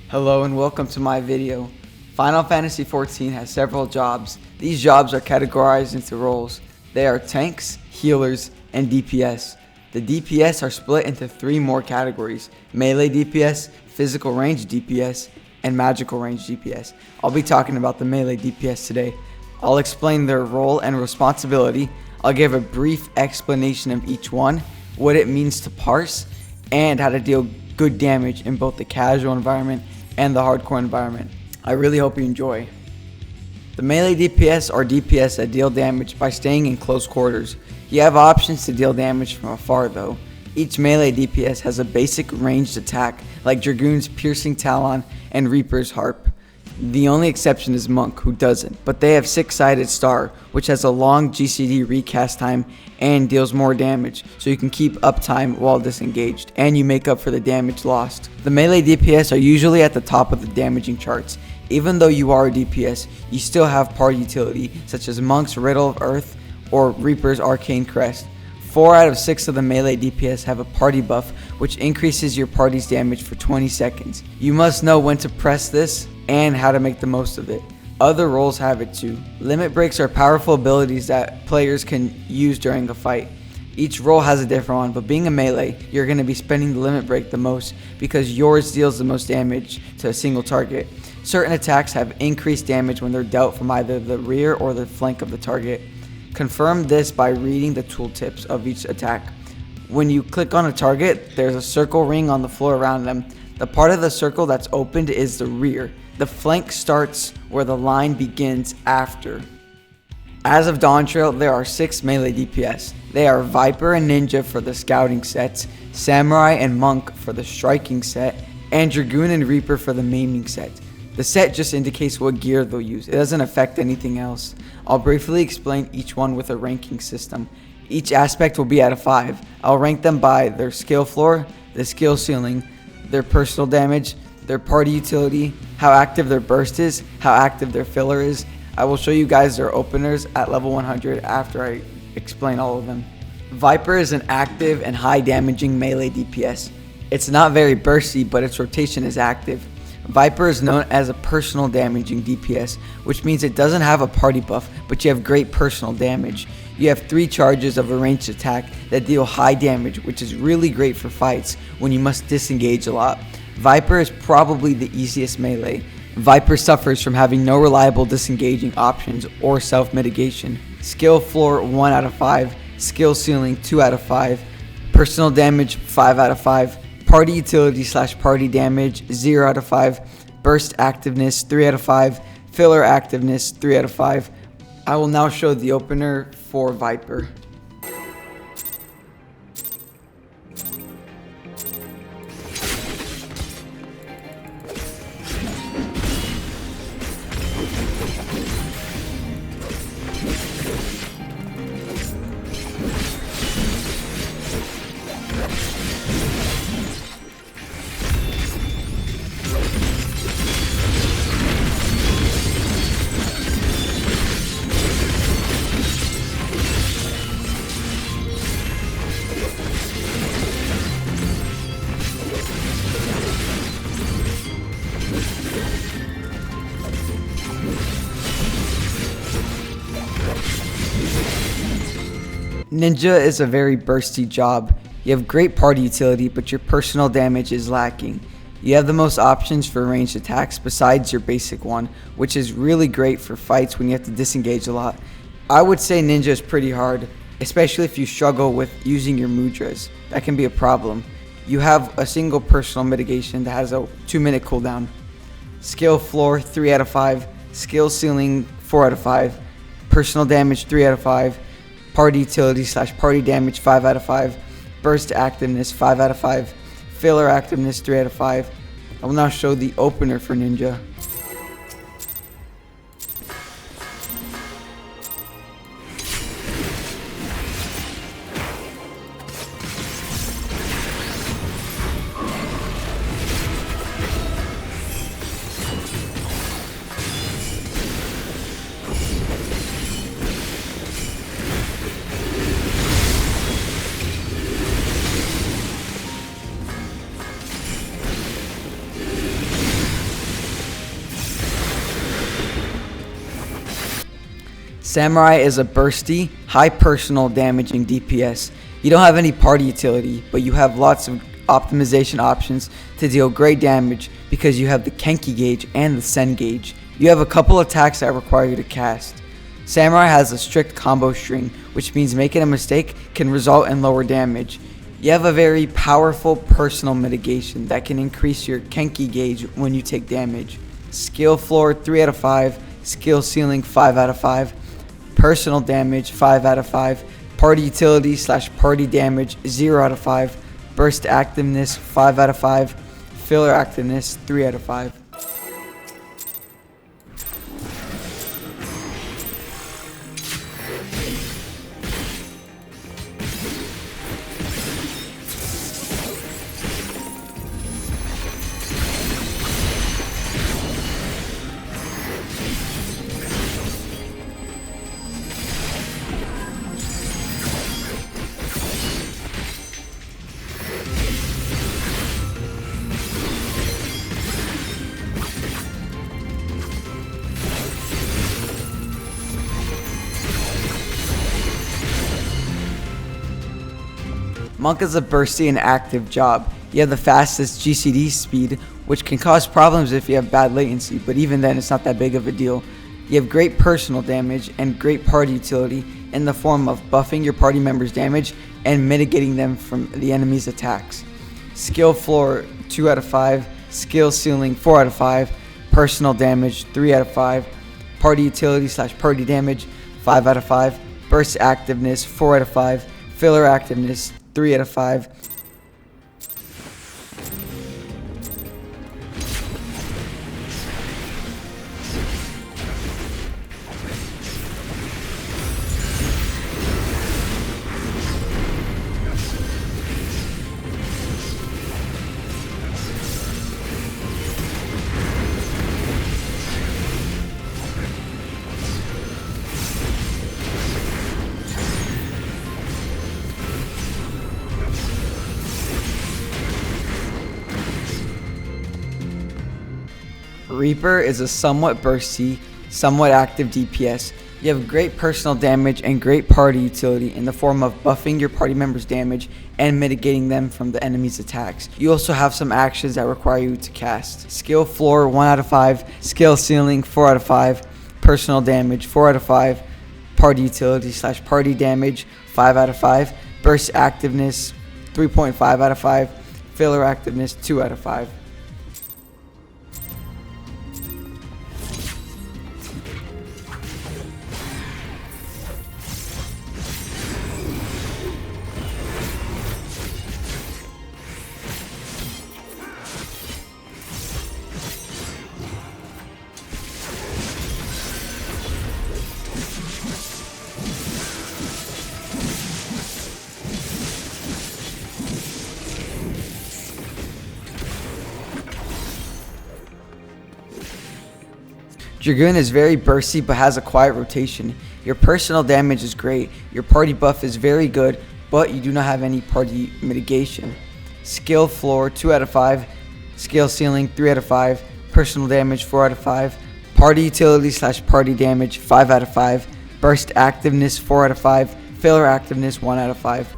Hello and welcome to my video. Final Fantasy XIV has several jobs. These jobs are categorized into roles. They are tanks, healers, and DPS. The DPS are split into three more categories: melee DPS, physical range DPS, and magical range DPS. I'll be talking about the melee DPS today. I'll explain their role and responsibility. I'll give a brief explanation of each one, what it means to parse, and how to deal good damage in both the casual environment and the hardcore environment. I really hope you enjoy. The melee DPS are DPS that deal damage by staying in close quarters. You have options to deal damage from afar though. Each melee DPS has a basic ranged attack like Dragoon's Piercing Talon and Reaper's Harp. The only exception is Monk, who doesn't, but they have Six-Sided Star, which has a long GCD recast time and deals more damage, so you can keep uptime while disengaged, and you make up for the damage lost. The melee DPS are usually at the top of the damaging charts. Even though you are a DPS, you still have party utility, such as Monk's Riddle of Earth or Reaper's Arcane Crest. 4 out of 6 of the melee DPS have a party buff, which increases your party's damage for 20 seconds. You must know when to press this and how to make the most of it. Other roles have it too. Limit breaks are powerful abilities that players can use during a fight. Each role has a different one, but being a melee, you're going to be spending the limit break the most because yours deals the most damage to a single target. Certain attacks have increased damage when they're dealt from either the rear or the flank of the target. Confirm this by reading the tooltips of each attack. When you click on a target, there's a circle ring on the floor around them. The part of the circle that's opened is the rear. The flank starts where the line begins after. As of Dawntrail, there are 6 melee DPS. They are Viper and Ninja for the scouting sets, Samurai and Monk for the striking set, and Dragoon and Reaper for the maiming set. The set just indicates what gear they'll use. It doesn't affect anything else. I'll briefly explain each one with a ranking system. Each aspect will be out of 5. I'll rank them by their skill floor, the skill ceiling, their personal damage, their party utility, how active their burst is, how active their filler is. I will show you guys their openers at level 100 after I explain all of them. Viper is an active and high damaging melee DPS. It's not very bursty, but its rotation is active. Viper is known as a personal damaging DPS, which means it doesn't have a party buff, but you have great personal damage. You have 3 charges of a ranged attack that deal high damage, which is really great for fights when you must disengage a lot. Viper is probably the easiest melee. Viper suffers from having no reliable disengaging options or self-mitigation. Skill floor 1 out of 5, skill ceiling 2 out of 5, personal damage 5 out of 5, party utility / party damage 0 out of 5, burst activeness 3 out of 5, filler activeness 3 out of 5. I will now show the opener for Viper. Ninja is a very bursty job. You have great party utility, but your personal damage is lacking. You have the most options for ranged attacks besides your basic one, which is really great for fights when you have to disengage a lot. I would say Ninja is pretty hard, especially if you struggle with using your mudras. That can be a problem. You have a single personal mitigation that has a 2-minute cooldown. Skill floor 3 out of 5, skill ceiling 4 out of 5, personal damage 3 out of 5, party utility / party damage 5 out of 5, burst activeness 5 out of 5, filler activeness 3 out of 5. I will now show the opener for Ninja. Samurai is a bursty, high personal damaging DPS. You don't have any party utility, but you have lots of optimization options to deal great damage because you have the Kenki gauge and the Sen gauge. You have a couple attacks that require you to cast. Samurai has a strict combo string, which means making a mistake can result in lower damage. You have a very powerful personal mitigation that can increase your Kenki gauge when you take damage. Skill floor 3 out of 5, skill ceiling 5 out of 5, personal damage 5 out of 5, party utility / party damage 0 out of 5, burst activeness 5 out of 5, filler activeness 3 out of 5. Monk is a bursty and active job. You have the fastest GCD speed, which can cause problems if you have bad latency, but even then it's not that big of a deal. You have great personal damage and great party utility in the form of buffing your party members' damage and mitigating them from the enemy's attacks. Skill floor 2 out of 5, skill ceiling 4 out of 5, personal damage 3 out of 5, party utility / party damage 5 out of 5, burst activeness 4 out of 5, filler activeness 3 out of 5. Reaper is a somewhat bursty, somewhat active DPS. You have great personal damage and great party utility in the form of buffing your party members' damage and mitigating them from the enemy's attacks. You also have some actions that require you to cast. Skill floor 1 out of 5, skill ceiling 4 out of 5, personal damage 4 out of 5, party utility / party damage 5 out of 5, burst activeness 3.5 out of 5, filler activeness 2 out of 5. Dragoon is very bursty but has a quiet rotation. Your personal damage is great, your party buff is very good, but you do not have any party mitigation. Skill floor 2 out of 5, skill ceiling 3 out of 5, personal damage 4 out of 5, party utility / party damage 5 out of 5, burst activeness 4 out of 5, filler activeness 1 out of 5.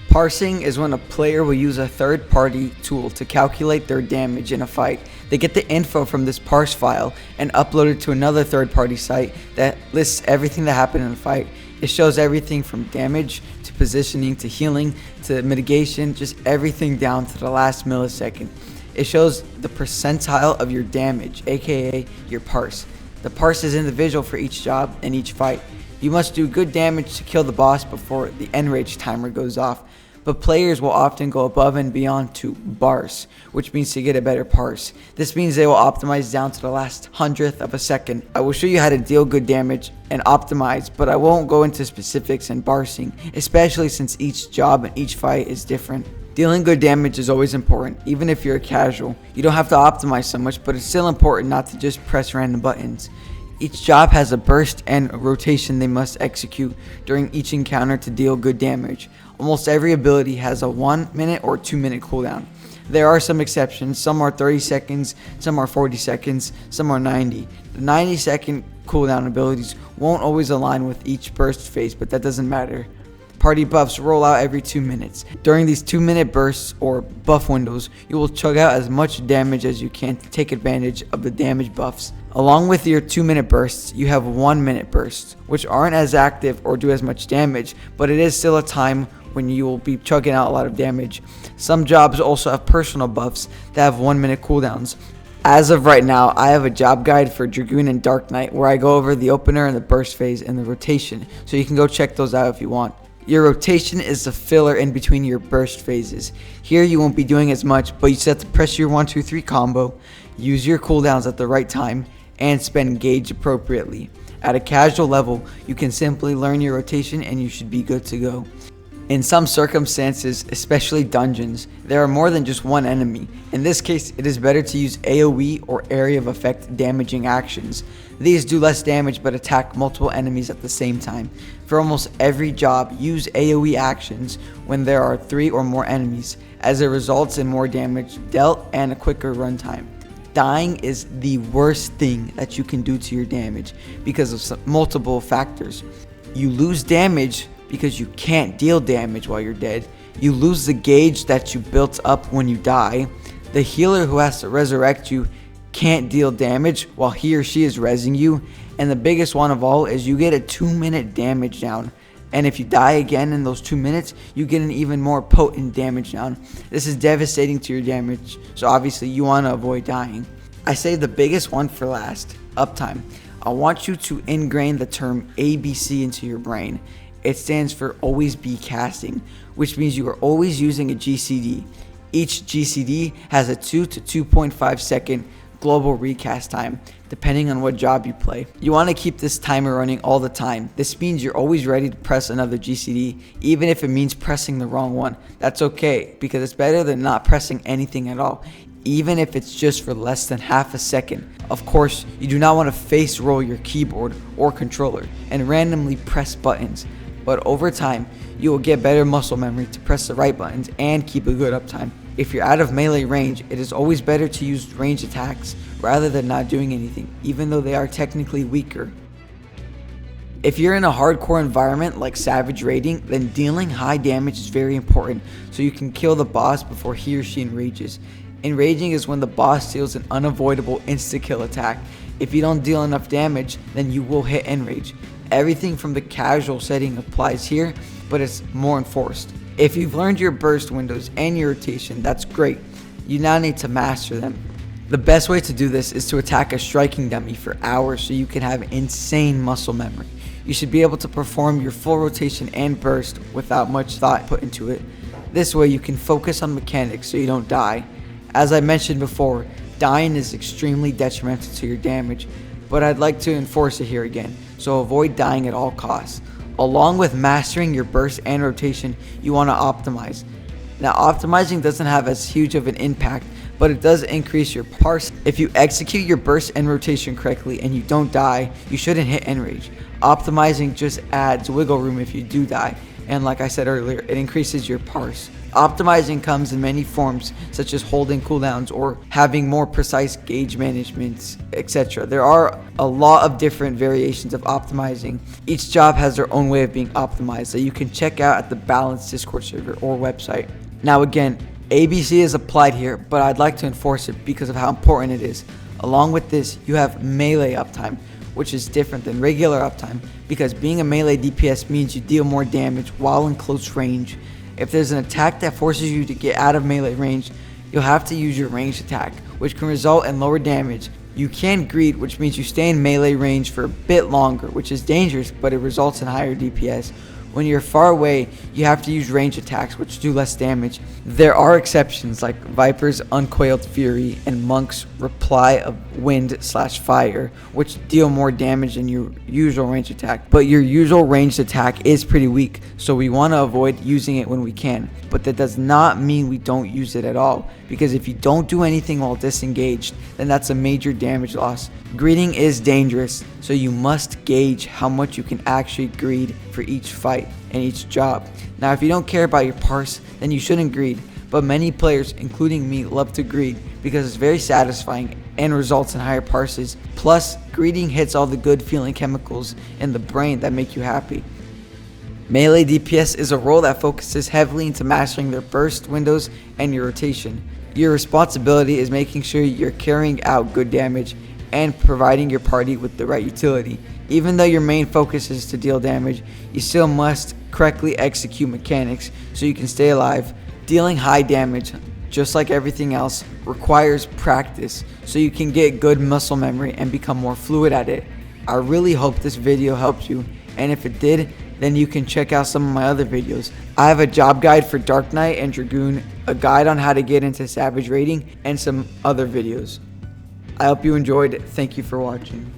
Parsing is when a player will use a third-party tool to calculate their damage in a fight. They get the info from this parse file and upload it to another third-party site that lists everything that happened in the fight. It shows everything from damage to positioning to healing to mitigation, just everything down to the last millisecond. It shows the percentile of your damage, aka your parse. The parse is individual for each job and each fight. You must do good damage to kill the boss before the enrage timer goes off. but players will often go above and beyond to Bars, which means to get a better parse. This means they will optimize down to the last hundredth of a second. I will show you how to deal good damage and optimize, but I won't go into specifics in Parsing, especially since each job and each fight is different. Dealing good damage is always important, even if you're a casual. You don't have to optimize so much, but it's still important not to just press random buttons. Each job has a burst and a rotation they must execute during each encounter to deal good damage. Almost every ability has a 1 minute or 2 minute cooldown. There are some exceptions, some are 30 seconds, some are 40 seconds, some are 90. The 90-second cooldown abilities won't always align with each burst phase, but that doesn't matter. Party buffs roll out every 2 minutes. During these 2-minute bursts or buff windows, you will chug out as much damage as you can to take advantage of the damage buffs. Along with your 2-minute bursts, you have 1-minute bursts, which aren't as active or do as much damage, but it is still a time when you will be chugging out a lot of damage. Some jobs also have personal buffs that have 1-minute cooldowns. As of right now, I have a job guide for Dragoon and Dark Knight where I go over the opener and the burst phase and the rotation, so you can go check those out if you want. Your rotation is the filler in between your burst phases. Here you won't be doing as much, but you just have to press your 1, 2, 3 combo, use your cooldowns at the right time, and spend gauge appropriately. At a casual level, you can simply learn your rotation and you should be good to go. In some circumstances, especially dungeons, there are more than just one enemy. In this case, it is better to use AoE or area of effect damaging actions. These do less damage but attack multiple enemies at the same time. For almost every job, use AoE actions when there are 3 or more enemies, as it results in more damage dealt and a quicker runtime. Dying is the worst thing that you can do to your damage because of multiple factors. You lose damage because you can't deal damage while you're dead. You lose the gauge that you built up when you die. The healer who has to resurrect you can't deal damage while he or she is rezzing you. And the biggest one of all is you get a 2-minute damage down. And if you die again in those 2 minutes, you get an even more potent damage down. This is devastating to your damage, so obviously you want to avoid dying. I saved the biggest one for last, uptime. I want you to ingrain the term ABC into your brain. It stands for always be casting, which means you are always using a GCD. Each GCD has a 2 to 2.5 second global recast time, depending on what job you play. You want to keep this timer running all the time. This means you're always ready to press another GCD, even if it means pressing the wrong one. That's okay, because it's better than not pressing anything at all, even if it's just for less than half a second. Of course, you do not want to face roll your keyboard or controller and randomly press buttons, but over time, you will get better muscle memory to press the right buttons and keep a good uptime. If you're out of melee range, it is always better to use range attacks rather than not doing anything, even though they are technically weaker. If you're in a hardcore environment like Savage Raiding, then dealing high damage is very important so you can kill the boss before he or she enrages. Enraging is when the boss deals an unavoidable insta-kill attack. If you don't deal enough damage, then you will hit enrage. Everything from the casual setting applies here, but it's more enforced. If you've learned your burst windows and your rotation, that's great. You now need to master them. The best way to do this is to attack a striking dummy for hours so you can have insane muscle memory. You should be able to perform your full rotation and burst without much thought put into it. This way you can focus on mechanics so you don't die. As I mentioned before, dying is extremely detrimental to your damage, but I'd like to enforce it here again, so avoid dying at all costs. Along with mastering your burst and rotation, you want to optimize. Now, optimizing doesn't have as huge of an impact, but it does increase your parse. If you execute your burst and rotation correctly and you don't die, you shouldn't hit enrage. Optimizing just adds wiggle room if you do die, and like I said earlier, it increases your parse. Optimizing comes in many forms, such as holding cooldowns or having more precise gauge management, etc. There are a lot of different variations of optimizing. Each job has their own way of being optimized that you can check out at the Balanced Discord server or website. Now again, ABC is applied here, but I'd like to enforce it because of how important it is. Along with this, you have melee uptime, which is different than regular uptime because being a melee DPS means you deal more damage while in close range. If there's an attack that forces you to get out of melee range, you'll have to use your ranged attack, which can result in lower damage. You can greed, which means you stay in melee range for a bit longer, which is dangerous, but it results in higher DPS. When you're far away, you have to use range attacks, which do less damage. There are exceptions like Viper's Uncoiled Fury and Monk's Reply of Wind/Fire, which deal more damage than your usual range attack. But your usual ranged attack is pretty weak, so we want to avoid using it when we can. But that does not mean we don't use it at all, because if you don't do anything while disengaged, then that's a major damage loss. Greeding is dangerous, so you must gauge how much you can actually greed for each fight and each job. Now, if you don't care about your parse, then you shouldn't greed, but many players, including me, love to greed because it's very satisfying and results in higher parses. Plus, greeding hits all the good feeling chemicals in the brain that make you happy. Melee DPS is a role that focuses heavily into mastering their burst windows and your rotation. Your responsibility is making sure you're carrying out good damage and providing your party with the right utility. Even though your main focus is to deal damage, you still must correctly execute mechanics so you can stay alive. Dealing high damage, just like everything else, requires practice so you can get good muscle memory and become more fluid at it. I really hope this video helped you, and if it did, then you can check out some of my other videos. I have a job guide for Dark Knight and Dragoon, a guide on how to get into Savage raiding, and some other videos. I hope you enjoyed it. Thank you for watching.